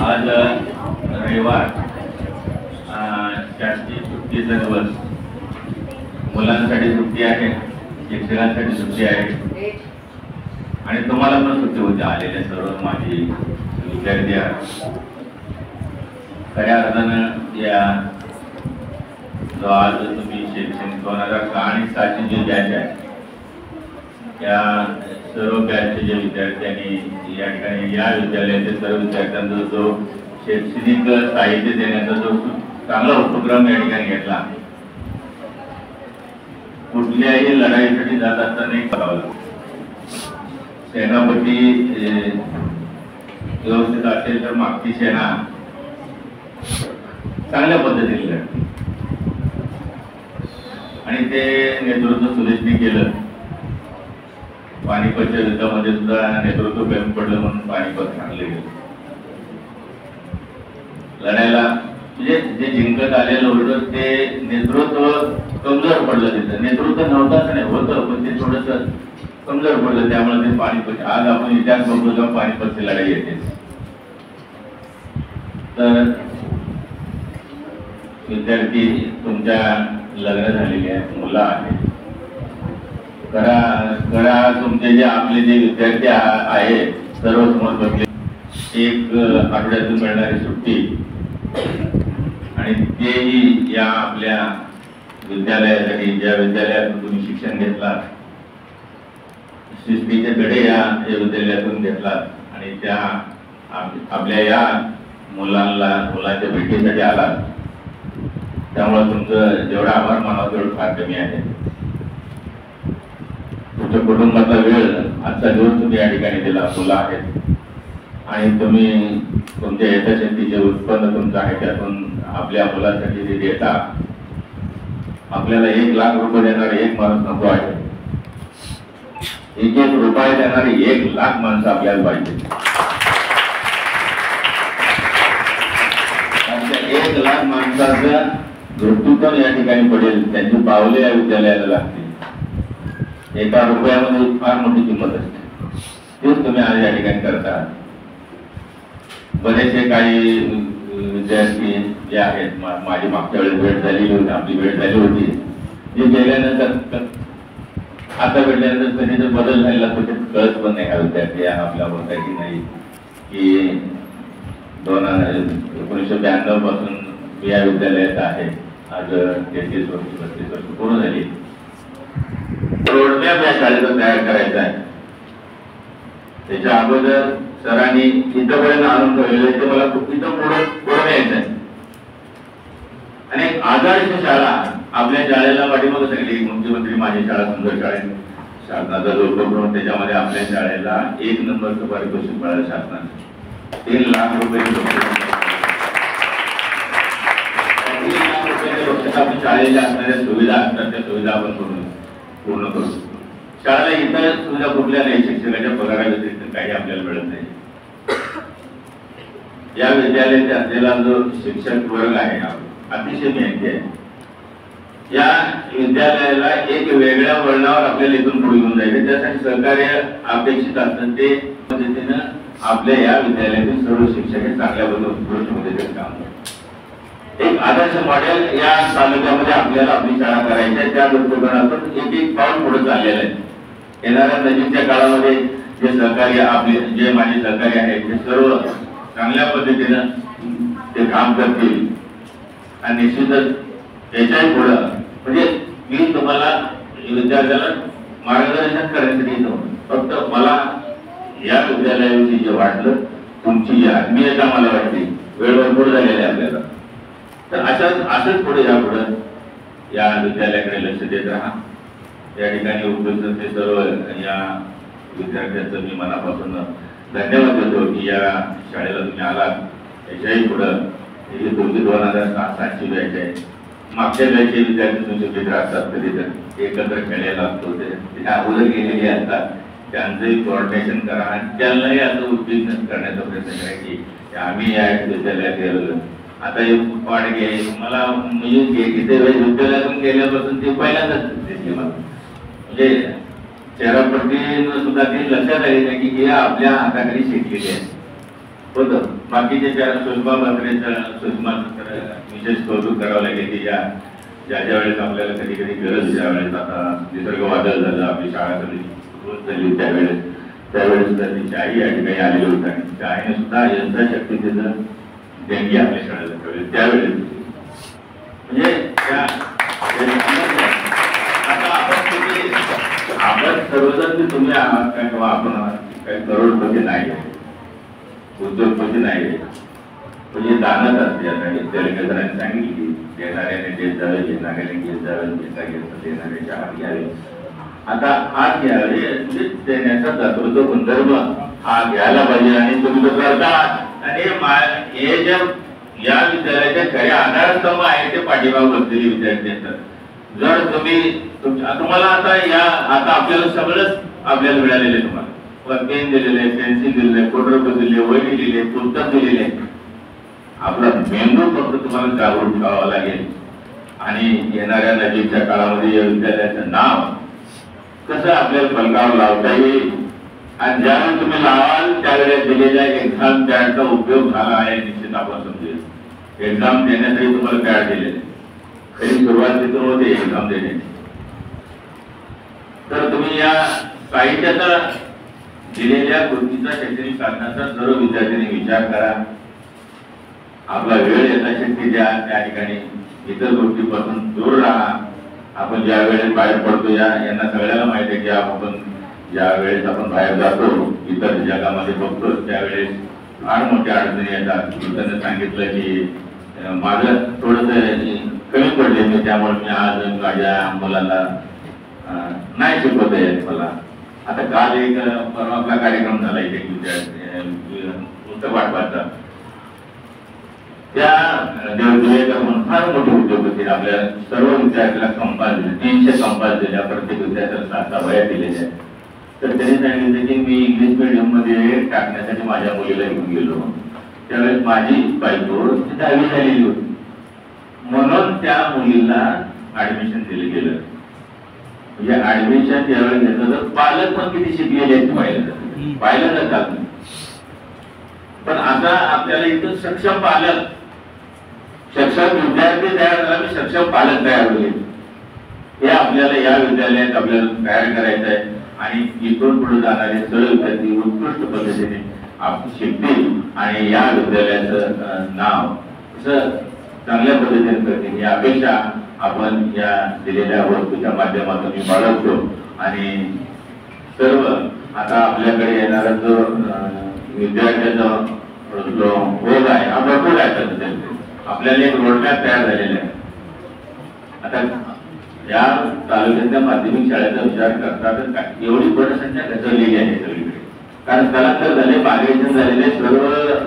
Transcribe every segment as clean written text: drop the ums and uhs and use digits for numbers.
आज रविवार शासकीय सुट्टीचा दिवस, मुलांसाठी सुट्टी आहे, शिक्षकांसाठी सुट्टी आहे आणि तुम्हाला पण सुट्टी होती. आलेल्या सर्व माझी विद्यार्थी खऱ्या अर्थानं या जो आज तुम्ही शैक्षणिक 2006 आणि 7ची जी बॅच आहे या सर्व बॅचचे जे विद्यार्थ्यांनी या ठिकाणी या विद्यालयाचे सर्व विद्यार्थ्यांचा जो शैक्षणिक साहित्य देण्याचा जो चांगला उपक्रम या ठिकाणी घेतला. कुठल्याही लढाईसाठी जात असताना एक करावं सेनापती व्यवस्थित असेल तर मागची सेना चांगल्या पद्धतीने लढते आणि ते नेतृत्व सुरेशने केलं. पानिपतच्या युद्धामध्ये सुद्धा नेतृत्व कमी पडलं म्हणून पानिपत सांगले गेलं. लढायला म्हणजे जे जिंकत आलेलं होतं ते नेतृत्व कमजोर पडलं. तिथं नेतृत्व नव्हतं नाही होतं, पण ते थोडंसं कमजोर पडलं. त्यामुळे ते पानिपत आज आपण इतिहास बघतो तेव्हा पानिपतची लढाई येते. तर विद्यार्थी तुमच्या लग्न झालेले आहेत, मुलं आहेत, करा तुमचे जे आपले जे विद्यार्थी आहेत सर्व समोर बघले एक आठवड्यातून मिळणारी सुट्टी आणि तेही या आपल्या विद्यालयासाठी ज्या विद्यालयातून तुम्ही शिक्षण घेतलात, शिस्तीचे धडे या विद्यालयातून घेतलात आणि त्या आपल्या या मुलांच्या भेटीसाठी आलात. त्यामुळे तुमचं जेवढा आभार मानावं तेवढं फार कमी आहे. तुमच्या कुटुंबाचा वेळ आजचा दिवस तुम्ही या ठिकाणी दिला. मुलं आहेत आणि तुम्ही तुमच्या यथाशक्तीचे उत्पन्न तुमचं आहे त्यातून आपल्या मुलासाठी जे देता. आपल्याला 1 लाख रुपये देणारे एक माणूस नको आहे, 1 रुपये देणारे 1 लाख माणसं आपल्याला पाहिजे. 1 लाख माणसाचं दृष्टिकोन या ठिकाणी पडेल, त्यांची पावले या विद्यालयाला लागतील. 1 रुपयामध्ये फार मोठी किंमत असते. तेच तुम्ही आज या ठिकाणी करता. बरेचसे काही विद्यार्थी जे आहेत, माझी मागच्या वेळेस भेट झालेली होती, आपली भेट झाली होती, जे गेल्यानंतर आता भेटल्यानंतर कधी जर बदल झालेला तर ते कळत पण नाही. हा विद्यार्थी आपला होता की नाही की 1992 पासून या विद्यालयात आहे. आज 33 वर्ष 35 वर्ष पूर्ण झाली. रोडमॅप या शाळेचा तयार करायचा आहे. त्याच्या अगोदर सरांनी इथंपर्यंत आणून ठेवलेलं ते मला इथं पुढे यायचं आहे. आणि एक आदर्श शाळा आपल्या शाळेला पाठीमागे सगळी मुख्यमंत्री माझी शाळा सुंदर शाळेत शासनाचा जो उपक्रम त्याच्यामध्ये आपल्या शाळेला 1 नंबरचं पारितोषिक मिळालं शासनाने. 3 लाख रुपये आपण शाळेच्या असणाऱ्या सुविधा असतात त्या सुविधा आपण पूर्ण करू. शाळेला इतर सुविधा कुठल्या नाही, शिक्षकाच्या पगारा व्यतिरिक्त काही आपल्याला मिळत नाही. या विद्यालयाचा असलेला जो शिक्षक वर्ग आहे अतिशय मेहनती आहे. या विद्यालयाला एक वेगळ्या वळणावर आपल्याला इथून पुढे घेऊन जायचं. त्यासाठी सहकार्य अपेक्षित असतं. ते पद्धतीनं आपल्या या विद्यालयातील सर्व शिक्षक हे चांगल्या पद्धतीने काम करतात. एक आदर्श मॉडेल या तालुक्यामध्ये आपल्याला आपली शाळा करायची आहे. त्या दृष्टिकोनातून एक पाऊल पुढे चाललेलं आहे. येणाऱ्या नजीकच्या काळामध्ये जे सहकारी आपले जे माझे सहकारी आहेत ते सर्व चांगल्या पद्धतीनं ते काम करतील आणि निश्चितच त्याच्याही पुढं म्हणजे मी तुम्हाला विद्यार्थ्याला मार्गदर्शन करण्यासाठी येतो. फक्त मला या विद्यालयाविषयी जे वाटलं तुमची आत्मीयता मला वाटली वेळ भरपूर झालेली आहे आपल्याला. तर असंच पुढे या पुढं या विद्यालयाकडे लक्ष देत राहा. या ठिकाणी उपस्थित ते सर्व या विद्यार्थ्यांचं मी मनापासून धन्यवाद देतो की या शाळेला तुम्ही आलात. याच्याही पुढं ही तुमची 2007ची बॅच आहे. मागच्या बॅचचे विद्यार्थी तुमचे मित्र असतात, कधी तर एकत्र खेळायला लागतो, ते अगोदर गेलेले असतात, त्यांचंही कोऑर्डिनेशन करा आणि त्यांनाही असं उद्विग्न करण्याचा प्रयत्न करा की आम्ही या विद्यालयात गेलो. आता एक पाडगे मला इथे विद्यालयातून गेल्यापासून ते पहिल्यांदाच दिसले मला. म्हणजे चेहरापट्टी सुद्धा ती लक्षात आली नाही की हे आपल्या हाताखाली शिकलेले आहे. होतं. बाकीचे त्या सुषमा मंत्र्यांचा सुषमाचं विशेष कौतुक करावं लागेल की ज्या वेळेस आपल्याला कधी कधी गरज ज्यावेळेस आता निसर्ग वादळ झालं, आपली शाळा झाली त्यावेळेस तर तिची आई या ठिकाणी आलेली होती आणि त्या आईने सुद्धा यंत्रशक्तीचं देणगी आपल्या शाळेला ठेवली त्यावेळेस. म्हणजे आपण सर्वजण तुम्ही आहात काय किंवा आपण काही करोडपती नाही, उद्योगपती नाही, म्हणजे दानच असते. आता जरांनी सांगितली की देणाऱ्याने देत जावे, घेणाऱ्याने घेत जावे, घेता घेता देणाऱ्याच्या हात घ्यावे. आता हात घ्यावे म्हणजे देण्याचा दातृत्व गुणधर्म हा घ्यायला पाहिजे आणि तुम्ही तो करतात. आणि हे जे या विद्यालयाचे खरे आधारस्तंभ आहे ते पाठीमाग बसलेले विद्यार्थी असतात. जर तुम्हाला आता आपल्याला सगळंच आपल्याला मिळालेलं आहे. तुम्हाला पेन दिलेलं आहे, पेन्सिल दिलेलं आहे, खोडरबर दिले, वही दिलेली आहे, पुस्तक दिलेले आहे. आपला मेंदू फक्त तुम्हाला जागरूक ठेवावा लागेल आणि येणाऱ्या नजीकच्या काळामध्ये या विद्यालयाचं नाव कसं आपल्याला फलकावर लावता येईल आणि ज्यावेळेस तुम्ही लावाल त्यावेळेस दिलेल्या एक्झाम पॅडचा उपयोग झाला आहे निश्चित आपण समजेल. एक्झाम देण्यासाठी तुम्हाला पॅड दिलेले, खरी सुरुवात तिथून होते एक्झाम देण्याची. तर तुम्ही या साहित्याचा दिलेल्या कृतीचा शैक्षणिक साधनाचा सर्व विद्यार्थ्यांनी विचार करा. आपला वेळ यथाशक्ती द्या, त्या ठिकाणी इतर गोष्टीपासून दूर राहा. आपण ज्या वेळेस बाहेर पडतो यांना सगळ्याला माहिती आहे की आपण ज्या वेळेस आपण बाहेर जातो इतर जगामध्ये बघतो त्यावेळेस फार मोठ्या अडचणी येतात. त्यांना सांगितलं की माझं थोडंसं कमी पडले मी, त्यामुळे मी आज माझ्या मुलाला नाही शिकवता येत मला. आता काल एक परवाचा कार्यक्रम झाला इथे पुस्तक वाटपाचा. त्या देवजुळेकर म्हणून फार मोठे उद्योगपती आपल्या सर्व विद्यार्थ्याला कंपास दिले, 300 कंपास दिल्या, प्रत्येक विद्यार्थ्याला 6 वह्या दिलेल्या. तर त्यांनी सांगितलं की मी इंग्लिश मीडियम मध्ये टाकण्यासाठी माझ्या मुलीला घेऊन गेलो. त्यावेळेस माझी बायको 10वी झालेली होती, म्हणून त्या मुलीला ऍडमिशन दिलं गेलं. म्हणजे ऍडमिशन ज्यावेळेस घेतलं तर पालक पण किती शिकलेले आहेत पाहिलं जातात. पण आता आपल्याला इथं सक्षम पालक, सक्षम विद्यार्थी तयार झाला, सक्षम पालक तयार होईल. हे आपल्याला या विद्यालयात आपल्याला तयार करायचं आहे आणि इथून पुढे जाणारे सर्व विद्यार्थी उत्कृष्ट पद्धतीने शिकतील आणि या विद्यालयाचं नाव कसं चांगल्या पद्धतीने करतील ही अपेक्षा आपण या दिलेल्या वस्तूच्या माध्यमातून मी बाळगतो. आणि सर्व आता आपल्याकडे येणारा जो विद्यार्थ्याचा जो ओघ आहे हा भरपूर आहे. आपल्याला एक रोडमॅप तयार झालेला आहे. आता या तालुक्यातल्या माध्यमिक शाळेचा विचार करता तर एवढी पटसंख्या घसरलेली आहे सगळीकडे. कारण स्थलांतर झाले, मायग्रेशन झालेले सर्व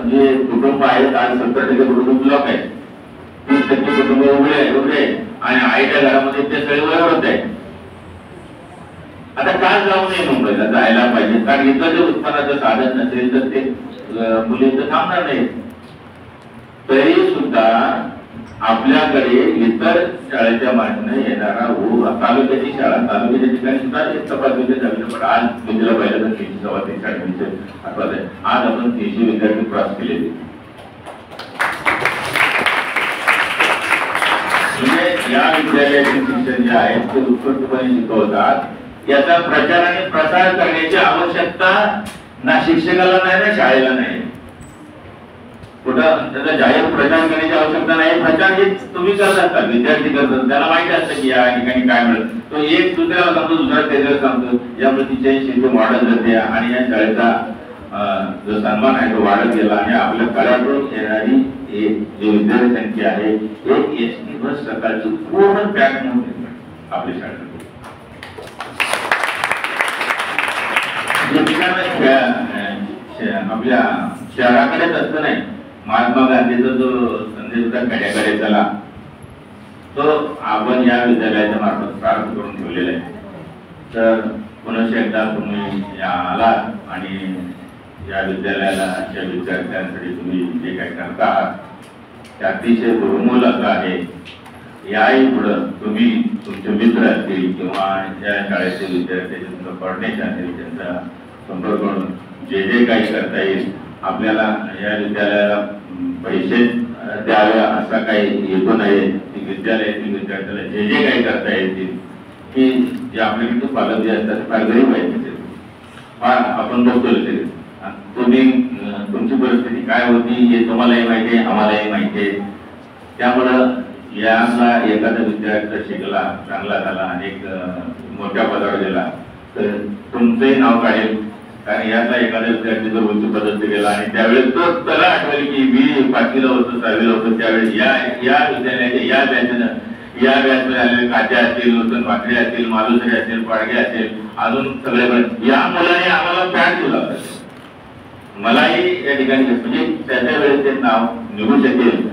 जे कुटुंब आहेत आज 70% कुटुंब ब्लॉक आहेत, 30% कुटुंब उघडे आणि आईच्या घरामध्ये ते सगळे वयोवृद्ध आहेत. आता का जाऊ नये मुंबईला, जायला पाहिजे. कारण इथं जे उत्पन्नाचं साधन नसेल तर ते मुलींचं थांबणार नाही. तरी सुद्धा आपल्याकडे इतर शाळेच्या मार्गाने येणारा तालुक्याची शाळा तालुक्याच्या ठिकाणी सुद्धा एक तपासणीचे झाले. पण आज मी तिला पाहिलं तर 300 आठवत आहे. आज आपण 300 विद्यार्थी क्रॉस केलेले. म्हणजे या विद्यालयाचे शिक्षण जे आहे ते उत्कृष्टपणे शिकवतात. याचा प्रचार आणि प्रसार करण्याची आवश्यकता ना शिक्षकाला नाही ना शाळेला नाही. कुठं त्याचा जाहीर प्रचार करण्याची आवश्यकता नाही. प्रचार हे तुम्ही करत असता, विद्यार्थी करतात, त्याला माहिती असतं की या ठिकाणी काय मिळत. तो एक दुसऱ्याला सांगतो, दुसरा त्याच्याला सांगतो. यामुळे तिच्याशी वाढत जाते आणि या शाळेचा जो सन्मान आहे तो वाढत गेला आणि आपल्या कळ्यातून येणारी जी विद्यार्थी संख्या आहे एक एसटी बस सकाळची पूर्ण पॅक म्हणून आपल्या शाळेत. आपल्या शहराकडेच असतं नाही. महात्मा गांधीचा जो संदेश होता कड्याकडे चला, तो आपण या विद्यालयाच्या मार्फत प्राप्त करून ठेवलेला आहे. तर पुन्हा एकदा तुम्ही आला आणि या विद्यालयाला या विद्यार्थ्यांसाठी तुम्ही जे काही करता आहात ते अतिशय दुर्मूल असं आहे. याही पुढं तुम्ही तुमचे मित्र असतील किंवा या शाळेचे विद्यार्थी तुमचं कोऑर्डिनेशन असेल त्यांचा संपर्क करून जे काही करता येईल आपल्याला या विद्यालयाला पैसे द्यावे असा काही हेतू नाही. विद्यालयातील विद्यार्थ्याला जे जे काही करता येतील की जे आपल्याकडे पालक जे असतात फार गरीब आहेत, फार आपण बघतो ते. तुम्ही तुमची परिस्थिती काय होती हे तुम्हालाही माहिती आहे, आम्हालाही माहिती आहे. त्यामुळं याला एखादा विद्यार्थी शिकला, चांगला झाला आणि एक मोठ्या पदावर गेला तर तुमचंही नाव काढेल. कारण यातला एखादा विद्यार्थी जर उंच पदावर गेला आणि त्यावेळेस तो त्याला आठवेल की मी 5वीला होतो, 6वीला होतो, त्यावेळेस या विद्यालयाच्या या बॅचमध्ये आलेले कात्या असतील, नूतन भाकरी असतील, मालुसरे असतील, पाडगे असेल, अजून सगळे या मुलाने आम्हाला पॅड दिला होता. मलाही या ठिकाणी म्हणजे त्याच्या वेळेस ते नाव निघू शकेल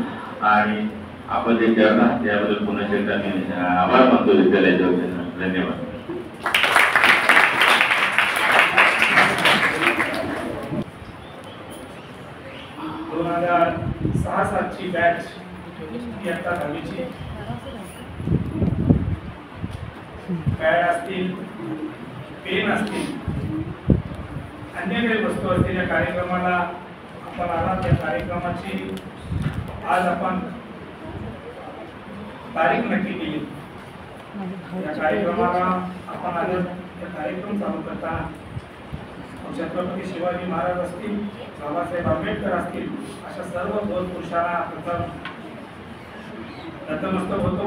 आणि आपण ते करता त्याबद्दल पुन्हा एकदा मी आभार मानतो विद्यालयाच्या वतीनं. धन्यवाद. 2006-07ची बॅच इयत्ता 10वीची पॅड असतील, पेन असतील, अन्य काही वस्तू असतील या कार्यक्रमाला आपण आला. त्या कार्यक्रमाची आज आपण तारीख नक्की केली. या कार्यक्रमाला आपण आलो. या कार्यक्रम चालू करताना छत्रपती शिवाजी महाराज असतील, बाबासाहेब आंबेडकर असतील, अशा सर्व दोन पुरुषांना प्रथम नतमस्तक होतो.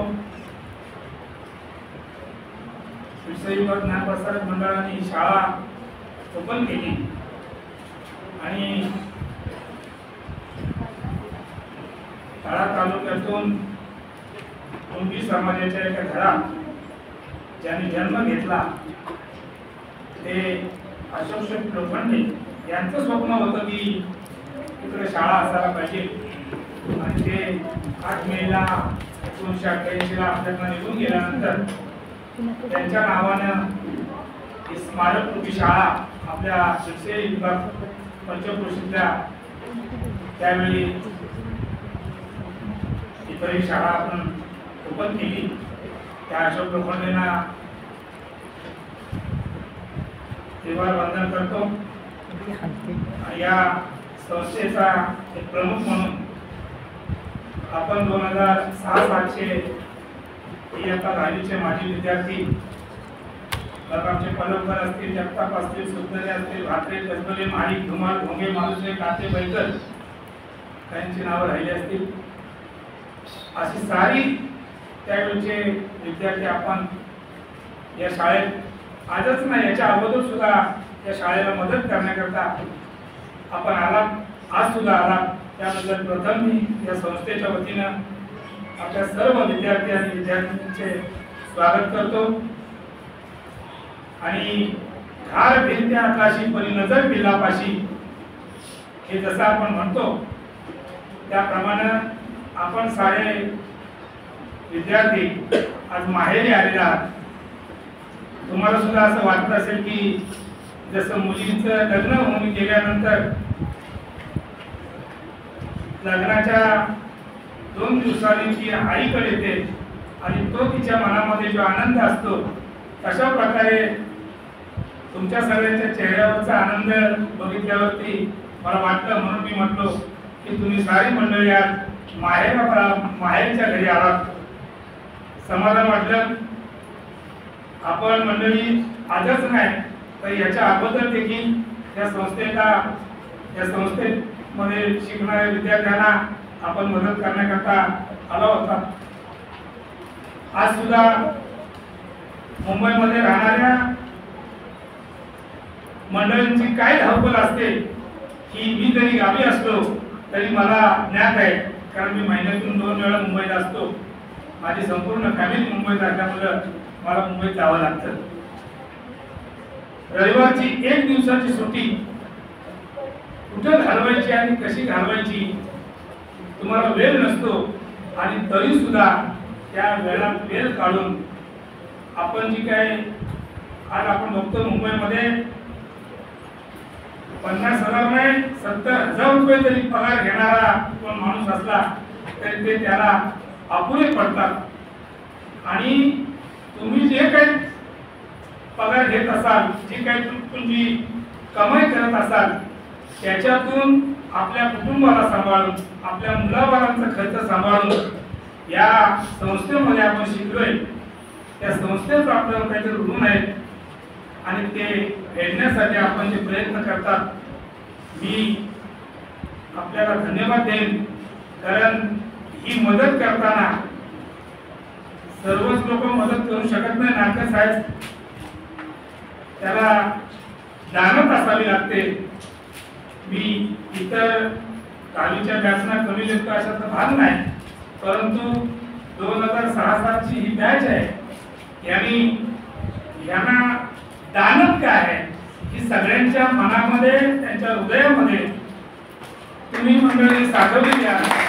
विश्वयुग ज्ञान प्रसारक मंडळाने शाळा ओपन केली आणि शाळा तालुक्यातून कुणबी समाजाच्या एका घरात ज्यांनी जन्म घेतला ते अशोक लोखंडे यांचं स्वप्न होतं की इकडे शाळा असायला पाहिजे आणि ते 8 मेला 1988 आपल्याकडे निघून गेल्यानंतर त्यांच्या नावानं ही स्मारकरूपी शाळा आपल्या शिक्षे विभाग पंचक्रोशीतल्या त्यावेळी इतर शाळा आपण ओपन केली. त्या अशोक लोखंडेंना देवाला वंदन करतो. या संस्थेचा एक प्रमुख म्हणून आपण 2006-07चे इयत्ता 10वीचे माजी विद्यार्थी आमचे पलवकर असतील, जगताप असतील, सुंदरे असतील, भात्रे, कसबले, माळी, धुमाळ, भोंगे, मालुसरे, काते, बैकर त्यांची नावं राहिली असतील. अशी सारी त्यावेळचे विद्यार्थी आपण या शाळेत आजच नाही याच्या अगोदर सुद्धा या शाळेला मदत करण्याकरता आपण आला, आज सुद्धा आला. त्याबद्दल प्रथम मी या संस्थेच्या वतीनं आपल्या सर्व विद्यार्थी आणि विद्यार्थ्यांचे स्वागत करतो. आणि घार भिंत्या आकाशी परी नजर पिल्लापाशी हे जसं आपण म्हणतो त्याप्रमाणे आपण सारे विद्यार्थी आज माहेरी आलेले आहात. तुम्हाला सुद्धा असं वाटत असेल की जसं मुलींचं लग्न होऊन गेल्यानंतर लग्नाच्या 2 दिवसांनी ती आईकडे येते आणि तो तिच्या मनामध्ये जो आनंद असतो तशा प्रकारे तुमच्या सगळ्यांच्या चेहऱ्यावरचा आनंद बघितल्यावरती मला वाटलं, म्हणून मी म्हटलो की तुम्ही सारी मंडळी आज माहेरच्या घरी आलात. समाधान वाटलं. आपण मंडळी आजच नाही तर याच्या अगोदर देखील या संस्थेमध्ये शिकणाऱ्या विद्यार्थ्यांना आपण मदत करण्याकरता आला होता. आज सुद्धा मुंबईमध्ये राहणाऱ्या मंडळींची काय धावपळ असते की मी जरी गावी असलो तरी मला ज्ञात आहे, कारण मी महिन्यातून 2 वेळा मुंबईला असतो. माझी संपूर्ण फॅमिली मुंबईत असल्यामुळे मला मुंबईत जावं लागतं. रविवारची 1 दिवसाची सुट्टी कुठं घालवायची आणि कशी घालवायची तुम्हाला वेळ नसतो आणि तरी सुद्धा त्या वेळात वेळ काढून आपण जी काय आज आपण बघतो मुंबईमध्ये 50,000 नाही 70,000 रुपये जरी पगार घेणारा कोण माणूस असला तरी ते त्याला अपुरे पडतात. आणि तुम्ही जे काही पगार घेत असाल, जी काही तुमची कमाई करत असाल त्याच्यातून आपल्या कुटुंबाला सांभाळून आपल्या मुलाबाळांचा खर्च सांभाळून या संस्थेमध्ये आपण शिकलोय, त्या संस्थेत आपल्याला काहीतरी ऋण आहेत आणि ते फेडण्यासाठी आपण जे प्रयत्न करतात, मी आपल्याला धन्यवाद देईन. कारण ही मदत करताना सर्वच लोक मदत करू शकत नाही. नाटक साहेब त्याला जाणत असावी लागते. मी इतर कालीच्या बॅचना कमी लेखतो अशाचा भाग नाही, परंतु 2006-7ची ही बॅच आहे. यांना दानत काय आहे की सगळ्यांच्या मनामध्ये त्यांच्या हृदयामध्ये तुम्ही मंडळी साठवली आहे.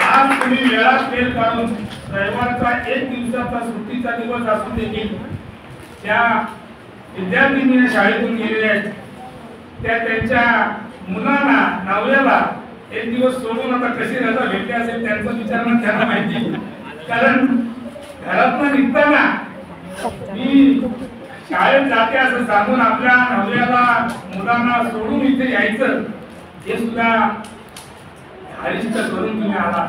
आज तुम्ही वेळात वेळ काढून रविवारचा एक दिवसाचा सुट्टीचा दिवस असून देखील त्या विद्यार्थिनी शाळेतून गेलेल्या आहेत, त्या त्यांच्या मुलांना नवऱ्याला एक दिवस सोडून आता कशी रजा भेटली असेल त्यांचं विचारणं त्यांना माहिती. कारण घरातून निघताना मी शाळेत जाते असं सांगून आपल्या नवऱ्याला मुलांना सोडून इथे यायचं हे सुद्धा हरिष्ट करून तुम्ही आला.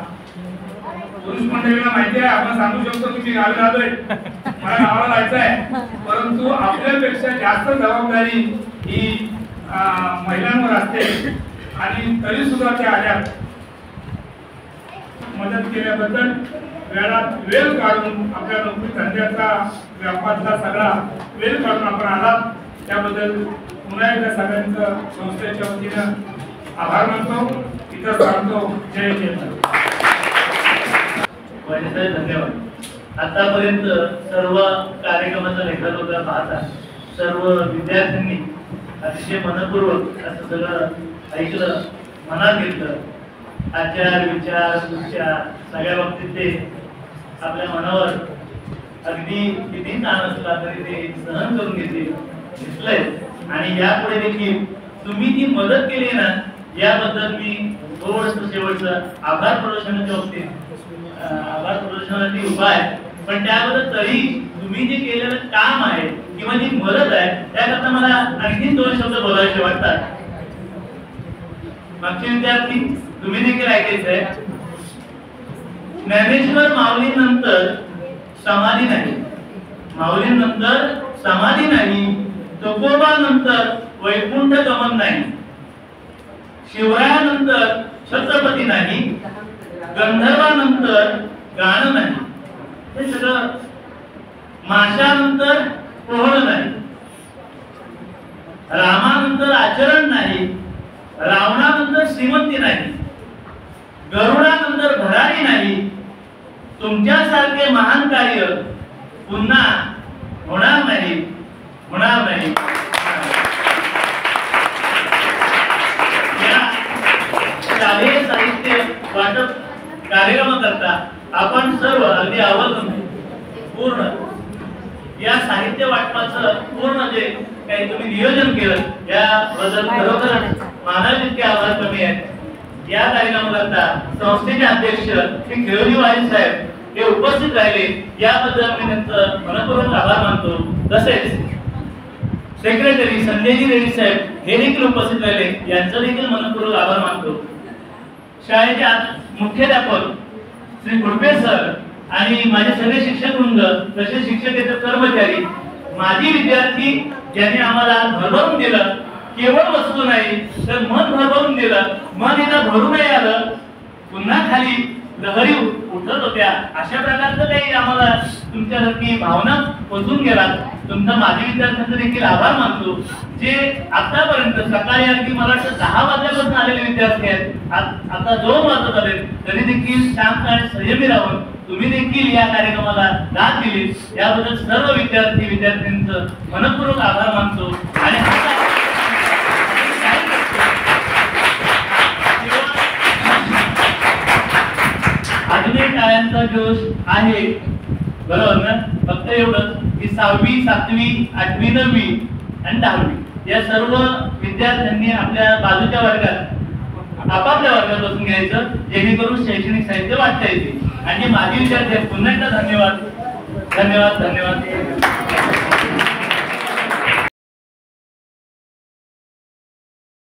पुरुष मंडळीला माहिती आहे, आपण सांगू शकतो की मी गावी आलोय, मला गावाला जायचं आहे, परंतु आपल्यापेक्षा जास्त जबाबदारी ही महिलांवर असते आणि तरी सुद्धा त्या आल्या. मदत केल्याबद्दल वेळात वेळ काढून आपल्या नोकरी धंद्याचा व्यापारातला सगळा वेळ काढून आपण आलात त्याबद्दल पुन्हा एकदा सगळ्यांचं संस्थेच्या वतीनं आभार मानतो. इथं सांगतो जय जय. धन्यवाद. आतापर्यंत सर्व कार्यक्रमाचा लेखाजोखा पाहता सर्व विद्यार्थ्यांनी अतिशय मनपूर्वक असं सगळं ऐकलं, मनात घेतलं. आचार विचार विचार सगळ्या बाबतीत ते आपल्या मनावर अगदी किती ताण असला तरी ते सहन करून घेतलंय. आणि यापुढे देखील तुम्ही ती मदत केली ना, याबद्दल मी थोडंसं शेवटचं आभार प्रदर्शनाच्या बाबतीत आभार प्रदर्शनाची उपाय, पण त्याबद्दल तरी तुम्ही जे केलेलं काम आहे किंवा जी मदत आहे त्याकरता मला आणखी 2 शब्द बोलायचे वाटतात. मागचे विद्यार्थी तुम्ही देखील ऐकायचंय, ज्ञानेश्वर माऊलीनंतर समाधी नाही, माऊलीनंतर समाधी नाही, तुकोबानंतर वैकुंठ गमन नाही, शिवरायानंतर छत्रपती नाही, गंधर्वानंतर गाणं नाही, हे सगळं माशानंतर पोहणं नाही, रामानंतर आचरण नाही, रावणानंतर श्रीमंती नाही, गरुडानंतर भरारी नाही, तुमच्यासारखे महान कार्य पुन्हा होणार नाही, होणार नाही. या शालेय साहित्य वाटप कार्यक्रमाकरता आपण सर्व अगदी आवर्जून पूर्ण या साहित्य वाटपाचं पूर्ण जे काही तुम्ही नियोजन केलं याबद्दल खरोखर मानावे इतके आभार कमी आहेत. या कार्यक्रमाकरता संस्थेचे अध्यक्ष श्री खेळोली वाहिनी साहेब हे उपस्थित राहिले, याबद्दल मी त्यांचं मनपूर्वक आभार मानतो. तसेच सेक्रेटरी संजयजी रेड्डी साहेब हे देखील उपस्थित राहिले, यांचं देखील मनपूर्वक आभार मानतो. शाळेचे मुख्याध्यापक श्री गुडपे सर आणि माझे सगळे शिक्षक वृंद, तसेच शिक्षकेतर कर्मचारी, माजी विद्यार्थी ज्यांनी आम्हाला भरभरून दिलं, केवळ वस्तू नाही तर मन भरभरून दिलं, मन एकदा भरून नाही आलं, पुन्हा खाली लहरी उठत होत्या, अशा प्रकारचं काही आम्हाला तुमच्यासारखी भावना पोचून गेलात. तुमचा माजी विद्यार्थ्यांचा देखील आभार मानतो, जे आतापर्यंत सकाळी अगदी मला वाटतं 10 वाजल्यापासून आलेले विद्यार्थी आहेत, आता 2 वाजत आले तरी देखील शांत आणि संयमी राहून तुम्ही देखील या कार्यक्रमाला दाद दिली, याबद्दल सर्व विद्यार्थी विद्यार्थ्यांचं मनपूर्वक आभार मानतो. आणि अजूनही टाळ्यांचा जोश आहे, बरोबर ना? फक्त एवढंच की 6वी 7वी 8वी 9वी आणि 10वी या सर्व विद्यार्थ्यांनी आपल्या बाजूच्या वर्गात आपापल्या वर्गात बसून घ्यायचं, जेणेकरून शैक्षणिक साहित्य वाटता येते. आणि माझे विद्यार्थी पुन्हा एकदा धन्यवाद धन्यवाद धन्यवाद.